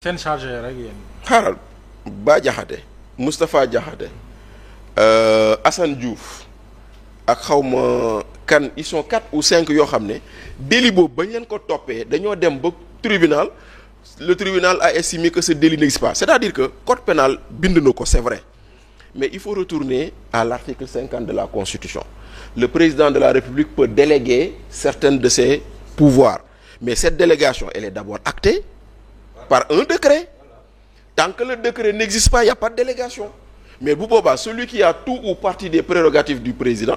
seen chargé rek yéen. xaaral Bah Diakhaté Moustapha Diakhaté Assane Diouf ak xawma kan ils sont 4 ou 5 yoo xam ne délit boobu bañ leen ko toppee dañoo dem ba tribunal le tribunal a estimé que ce délit n'existe pas c'est-à-dire que code pénal bind na ko c'est vrai mais il faut retourner à l'article 50 de la Constitution. Le président de la République peut déléguer certains de ses pouvoirs mais cette délégation elle est d'abord actée par un décret. Tant que le décret n'existe pas, il n'y a pas de délégation. Mais bu boobaa celui qui a tout ou partie des prérogatives du président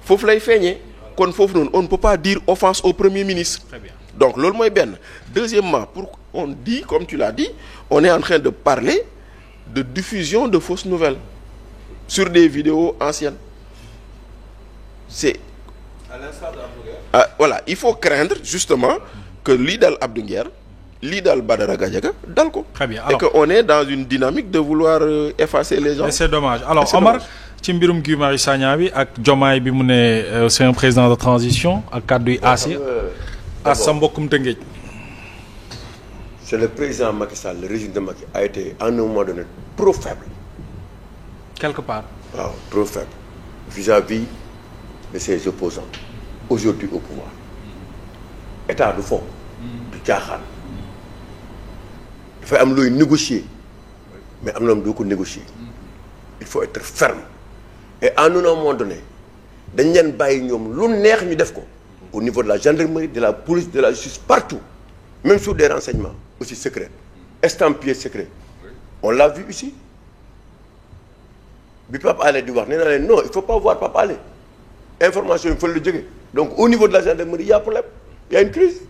foofu lay feeñee kon foofu noonu on ne peut pas dire offense au premier ministre. Très bien. Donc loolu mooy benn. Deuxièmement, pour on dit comme tu l'as dit, on est en train de parler de diffusion de fausses nouvelles sur des vidéos anciennes. C'est à l'instar d'Abdou Nguer. Voilà, il faut craindre justement que lii dal Abdou Nguer lii daal Badara Gadiaga dal ko. Très bien. Et que on est dans une dynamique de vouloir effacer les gens. Mais c'est dommage. Alors Omar ci mbirum Guy Marius Sagna bi ak Diomaye bi mu ne c'est un président de transition ak kàddu yi Asi ak sa mbokkum Tëngéej. C'est le président Macky Sall, le régime de Macky a été à un moment donné trop faible. Quelque part. waaw trop faible vis-à-vis de ses opposants aujourd'hui au pouvoir. État du fo du caaxaan. dafay am looy négocier mais am na doo ko négocier il faut être ferme et à un moment donné dañ leen bàyyi ñoom lu neex ñu def ko au niveau de la gendarmerie de la police de la justice partout même sur des renseignements aussi secrets estampillés secrets on l'a vu ici bi Pape Alé di wax nee naa leen non il faut pas voir Pape Alé information yi fan la jógee donc au niveau de la gendarmerie il y a problème il y a une crise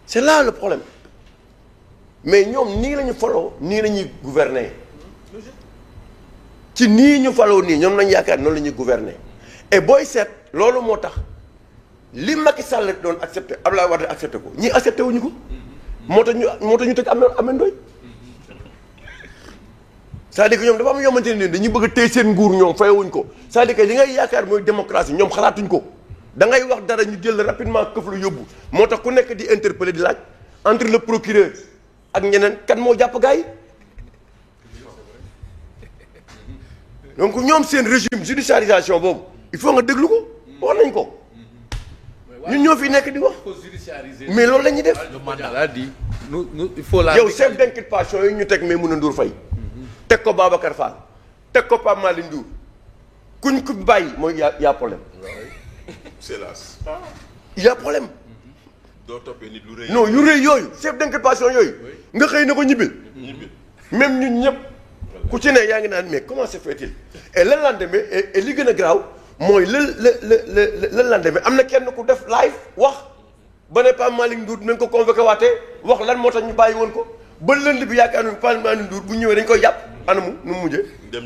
c'est là le problème mais ñoom nii la ñu faloo nii la ñuy gouverner ci nii ñu faloo nii ñoom lañu yaakaar noonu la ñuy gouverner et booy seet loolu moo tax li Macky Sall doon accepté Abdoulaye Wade accepté ko ñii accepté wuñu ko moo tax ñu teg Ameth Ndoye c'est-à-dire que ñoom dafa am yomante ne dañuy bëgg a téye seen nguur ñoom fayewuñ ko c'est-à-dire que li ngay yaakaar mooy démocratie ñoom xalaatuñ ko da ngay wax dara ñu jël rapidement këf lu yóbbu moo tax ku nekk di interpeller di laaj entre le procureur ak ñeneen kan moo jàpp gars yi donc ñoom seen régime judiciarisation boobu il faut nga déglu ko wax nañ ko ñun ñoo fi nekk di wax mais loolu la ñuy def. Le mandat l'a dit. Il faut la. yow chef d'inculpation yi ñu teg Maïmouna Ndour Faye teg ko Babacar Fall teg ko Pape Malick Ndour kuñ ko bàyyi mooy y a problème. C'est là. il y a problème. doo toppee nit lu rëy. non yu rëy yooyu chef d'inculpation yooyu. nga xëy na ko ñibbil. même ñun ñëpp. ku ci ne yaa ngi naan mais comment se fait-il et le lendemain et li gën a garaaw mooy le lendemain am na kenn ku def live wax ba ne Pape Malick Ndour nañ ko convoqué waatee wax lan moo tax ñu bàyyi woon ko ba lënd bi yaakaar nañu Pape Malick Ndour bu ñëwee dañ koy jàpp anamu nu mu mujjee. dem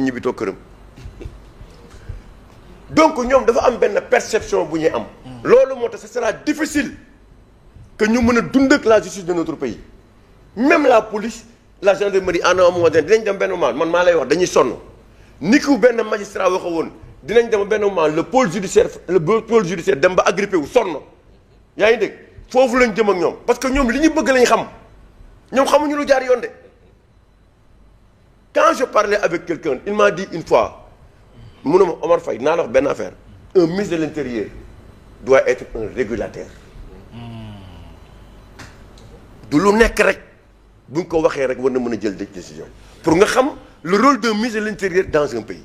ñibbi toog këram. donc ñoom dafa am benn perception bu ñuy am. loolu moo tax ce sera difficile que ñu mën a dund ak la justice de notre pays même la police la gendarmerie en un moment donné dinañ dem benn moment man maa lay wax dañuy sonn ni ku benn magistrat waxa woon dinañ dem benn moment le pôle judiciaire dem ba agrippé wu sonn yaa ngi dégg foofu lañ jëm ak ñoom parce que ñoom li ñu bëgg lañ xam ñoom xamuñu lu jaar yoon de quand je parlais avec quelqu'un il m'a dit une fois mu ne ma Omar Faye naa la wax benn affaire un ministre de l'intérieur doit être un régulateur du lu nekk rek bu ñu ko waxee rek war na mën a jël décision pour nga xam le rôle d'un ministre de l'intérieur dans un pays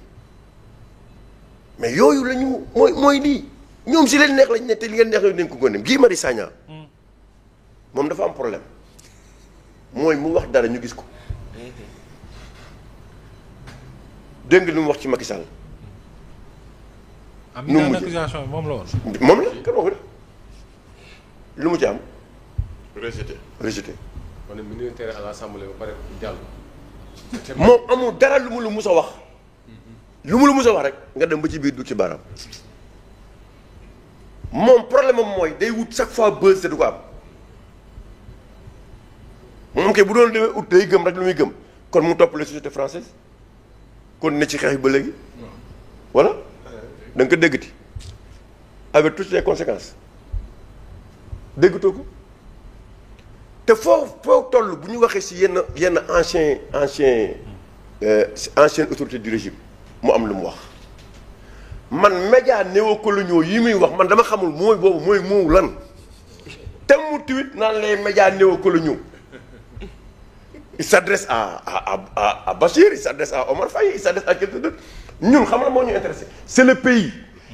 mais yooyu la ñu mooy lii ñoom si leen neex lañ ne te li ngeen neex nañ ko gone Guy Marius Sagna moom dafa am problème mooy mu wax dara ñu gis ko dégg nga li mu wax ci Macky Sall. nu mu accusation bi moom la woon. moom la kan moo ko def lu mu ci am. rejeté. On est minoritaire à l'Assemblée ba pare jàll. moom amul dara lu mu lu mus a wax. lu mu lu mus a wax rek nga dem ba ci biir du ci baaraam. moom problème am mooy day wut chaque fois buzz te du ko am. moom kay bu doon demee ut day gëm rek lu muy gëm kon mu topp la société française kon ne ci xeex ba léegi. voilà da nga ko déggati avec toutes les conséquences déggatoo ko te foo toll bu ñu waxee si yenn ancienne autorité du régime mu am lu mu wax man média néocoloniaux yi muy wax man dama xamul mooy boobu mooy moowu lan te mu tweet naan les médias néocoloniaux il s'adresse à Bachir il s'adresse à Omar Faye il s'adresse à quelqu'un d'autre ñun xam la moo ñu intéressé c'est le pays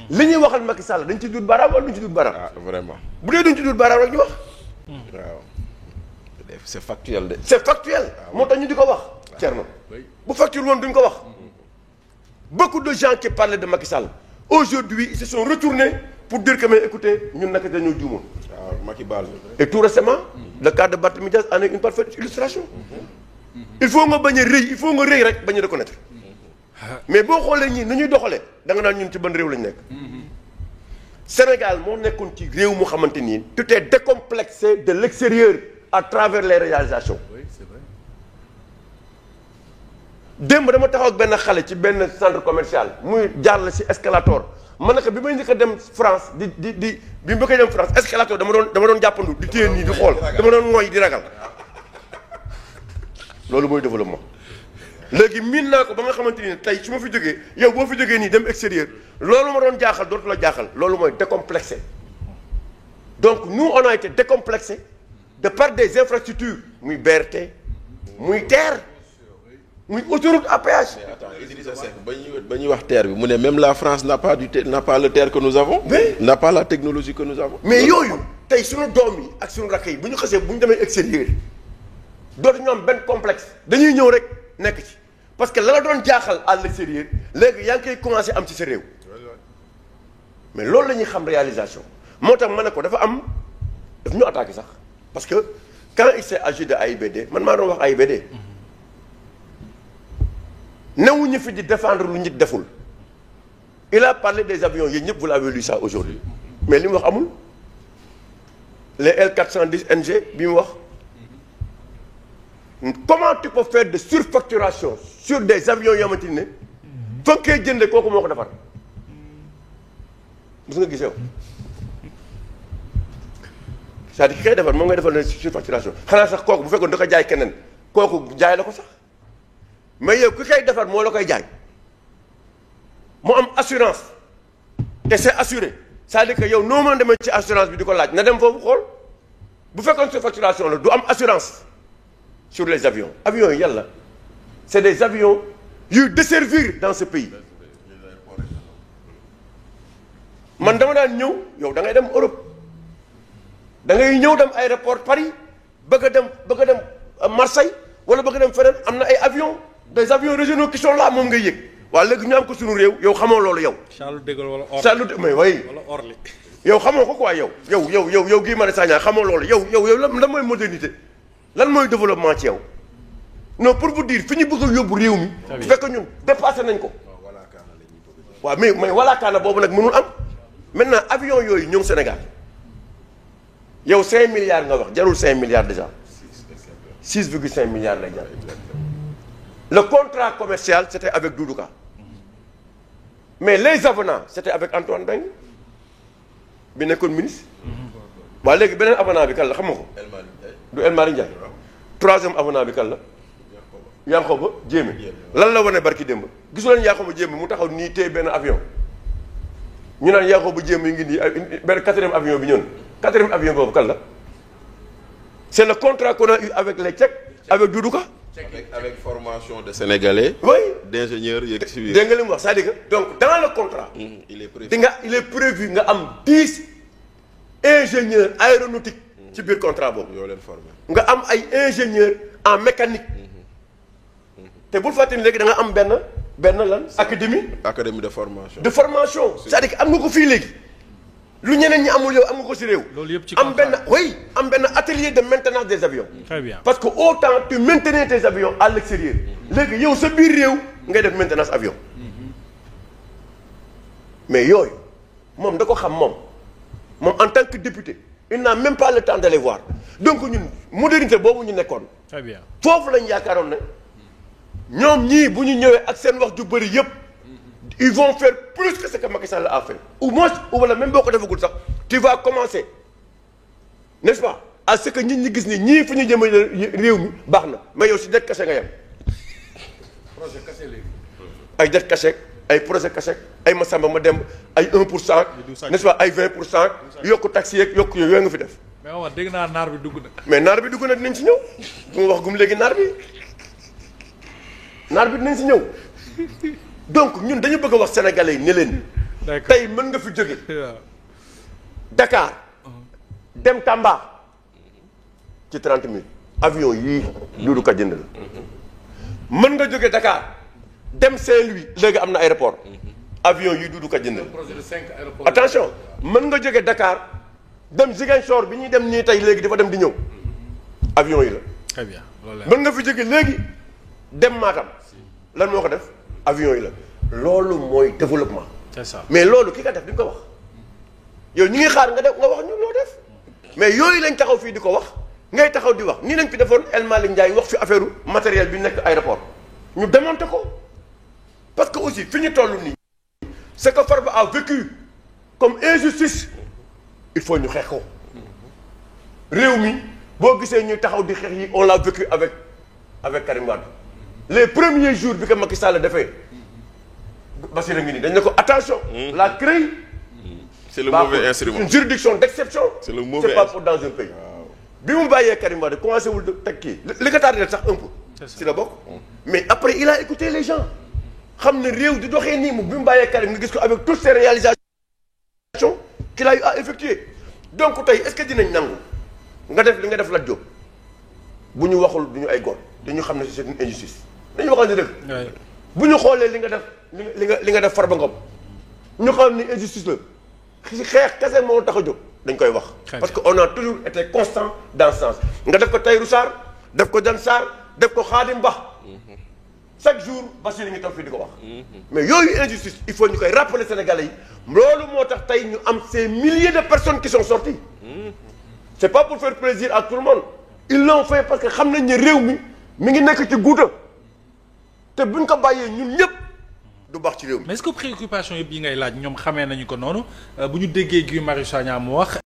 li ñuy waxal Macky Sall dañ ci dut baaraam wala duñ ci dut baaraam. ah vraiment. bu dee duñ ci dut baaraam rek ñu wax. waaw c'est factuel de. c'est factuel moo tax ñu di ko wax. Thierno bu factuel woon duñ ko wax. beaucoup de gens qui parlaient de Macky Sall aujourd'hui ils se sont retournés pour dire que mais écoutez ñun naka dañoo juumoon. waaw Macky Ball. et tout récemment le cas de Barthélémy Dias en est une parfaite illustration. il faut nga bañ a rëy il faut nga rëy rek bañ a reconnaître mais boo xoolee ñii ni ñuy doxalee da nga naan ñun ci ban réew lañ nekk. Sénégal moo nekkoon ci réew mu xamante ni tout est décomplexé de l'extérieur à travers les réalisations. Oui, c'est vrai. démb dama taxaw ak benn xale ci benn centre commercial muy jàll ci escalator man naka bi may njëkk a dem France bi ma koy dem France escalator dama doon jàppandu di téye nii di xool dama doon mooy di ragal loolu mooy développement. léegi miin naa ko ba nga xamante ni tey su ma fi jógee yow boo fi jógee nii dem extérieur loolu ma doon jaaxal dootu la jaaxal loolu mooy décomplexé donc nous on a été décomplexé de par des infrastructures muy BRT muy TER muy autoroute à péage. mais attends Idrissa Seck ba ñuy wax TER bi mu ne même la France n'a pas le TER que nous avons. mais n'a pas la technologie que nous avons. mais yooyu tey suñu doom yi ak suñu rakk yi bu ñu xasee bu ñu demee extérieur dootu ñu am benn complexe dañuy ñëw rek nekk ci. parce que la doon jaaxal à l'extérieur léegi yaa ngi koy commencé am ci sa réew mais loolu la ñuy xam réalisation moo tax ma ne ko dafa am daf ñu attaqué sax parce que quand il s'est agi de AIBD man maa doon wax AIBD newuñu fi di défendre lu nit deful il a parlé des avions yéen ñëpp vous l'avez lu ça aujourd'hui mais li mu wax amul les L410 NG bi mu wax comment tu peux faire de surfacturation sur des avions yoo xamante ne fa nga koy jëndee kooku moo ko defar mos nga gisee c'est-à-dire ki koy defar moom ngay defal ne surfacturation xanaa sax kooku bu fekkoon da ko jaay keneen kooku jaay la ko sax mais yow ki koy defar moo la koy jaay mu am assurance te c'est assuré c'est-à-dire que yow noo mën demee ci assurance bi di ko laaj na dem foofu xool bu fekkoon surfacturation la du am assurance. sur les avions yi yàlla c'est des avions yuy desservir dans ce pays man dama daan ñëw yow da ngay dem Europe da ngay ñëw dem aéroport Paris bëgg a dem Marseille wala bëgg a dem feneen am na ay avions des avions régionaux qui sont là moom ngay yëg waaye léegi ñu am ko suñu réew yow xamoo loolu yow. Charles de Gaulle wala Orly. Charles de mais way wala Orly. yow xamoo ko quoi yow Guy Marius Sagna xamoo loolu yow lan mooy modernité. lan mooy développement ci yow non pour vous dire fi ñu bëgg a yóbbu réew mi. bu fekk ñun dépassé nañ ko. waaw mais walaakaana boobu nag mënul am maintenant avion yooyu ñëw Sénégal yow 5 milliards nga wax jarul 5 milliards déjà 6,5 milliards lay jar. le contrat commercial c'était avec Doudou Ka mais les avenants c'était avec Antoine Bengue bi nekkoon ministre. waaw léegi beneen avenant bi kan la xam nga ko. du El Malick Ndiaye. troisième avenant bi kan la. Yankhoba Diémé. lan la wane barki démb gisu leen Yankhoba Diémé mu taxaw nii téye benn avion ñu naan Yankhoba Diémé ngi nii benn quatrième avion bi ñëw quatrième avion boobu kan la. c'est le contrat qu'on a eu avec les Tchèques avec Doudou Ka. avec formation de Sénégalais. oui d'ingénieurs yeeg ci biir. dégg nga li mu wax c'est-à-dire que donc dans le contrat. il est prévu nga am 10 ingénieurs aéronautiques. ci biir contrat boobu. yoo leen formé. nga am ay ingénieurs en mécanique. te bul fàttali léegi da nga am benn lan académie de formation. c'est-à-dire que am nga ko fii léegi lu ñeneen ñi amul yow am nga ko ci réew. loolu yëpp ci am benn atelier de maintenance des avions. Très bien. parce que autant tu maintenais tes avions à l'extérieur. léegi yow sa biir réew ngay def maintenance avion. mais yooyu moom da ko xam moom en tant que député. il n'a même pas le temps d'aller voir donc ñun modernité boobu ñu nekkoon. Très bien. foofu lañ yaakaaroon ne ñoom ñii bu ñu ñëwee ak seen wax ju bëri yëpp ils vont faire plus que ce que Macky Sall a fait ou moins ou wala même boo ko defagul sax tu vas commencer n'est-ce pas à ce que nit ñi gis ni ñii fu ñu jëmale réew mi baax na mais yow si det caché nga yem. projet caché léegi. ay det caché ay projet caché ay Massamba ma dem ay 1% n'est-ce pas ay 20% yokku taxi yeeg yokku yooyu nga fi def. mais Omar dégg naa naar bi dugg na. mais naar bi dugg na dinañ si ñëw bu ma wax gum léegi naar bi dinañ si ñëw donc ñun dañu bëgg a wax sénégalais yi ne leen. d'accord tey mën nga fi jóge Dakar dem Tamba ci 30 minutes avion yii Doudou Ka jënd la mën nga jóge Dakar dem Saint-Louis léegi am na aéroport avion yii Doudou Ka jënd la projet de 5 aéroports. attention mën nga jóge Dakar dem Ziguinchor bi ñuy dem nii tey léegi dafa dem di ñëw avion yi la très bien loolu la. mën nga fi jóge léegi dem Matam lan moo ko def avion yi la loolu mooy développement. c'est ça. mais loolu ki nga def di nga ko wax yow ñi ngi xaar nga def nga wax ñu loo def mais yooyu lañ taxaw fii di ko wax ngay taxaw di wax nii lañ fi defoon El Malick Ndiaye wax fi affaire matériel bi nekk aéroport ñu démonté ko parce que aussi fi ñu toll nii ce que Farba a vécu comme injustice il faut ñu xeex ko réew mi boo gisee ñuy taxaw di xeex yi on l'a vécu avec Karim Wade les premiers jours bi ko Macky Sall defee Bassirou ngi nii dañ ne ko attention la CREI c'est le mauvais instrument. une juridiction d'exception. C'est le mauvais c'est pas pour dans un pays. bi mu bàyyee Karim Wade commencé wul teg kii li nga tardé sax un peu. si la bokk. mais après il a écouté les gens xam ne réew di doxee nii mu bi mu bàyyee Karim nga gis ko avec toutes ces réalisations qu'il a eu à effectuer donc tey est-ce que dinañ nangu nga def li nga def Lat Diop bu ñu waxul du ñu ay góor dañu xam ne c'est une injustice dañu waxal ni dëgg. bu ñu xoolee li nga def li nga def Farba Ngom ñu xam ni injustice la. xeex kese moo tax a jóg dañ koy wax parce que on a toujours été constant dans ce sens nga def ko Tahirou Sarr def ko Dan Sarr def ko Khadim Ba chaque jour Bassirou ngi toog fii di ko wax mais yooyu injustice il faut ñu koy rappeler Sénégalais yi loolu moo tax tey ñu am ces milliers de personnes qui sont sorties c'est pas pour faire plaisir à tout le monde ils l'ont fait parce que xam nañ ne réew mi ngi nekk ci guuta te buñ ko bàyyee ñun ñëpp du baax ci réew mi. mais est-ce que préoccupation yëpp yi ngay laaj ñoom xamee nañu ko noonu bu ñu déggee Guy Marius Sagna mu wax.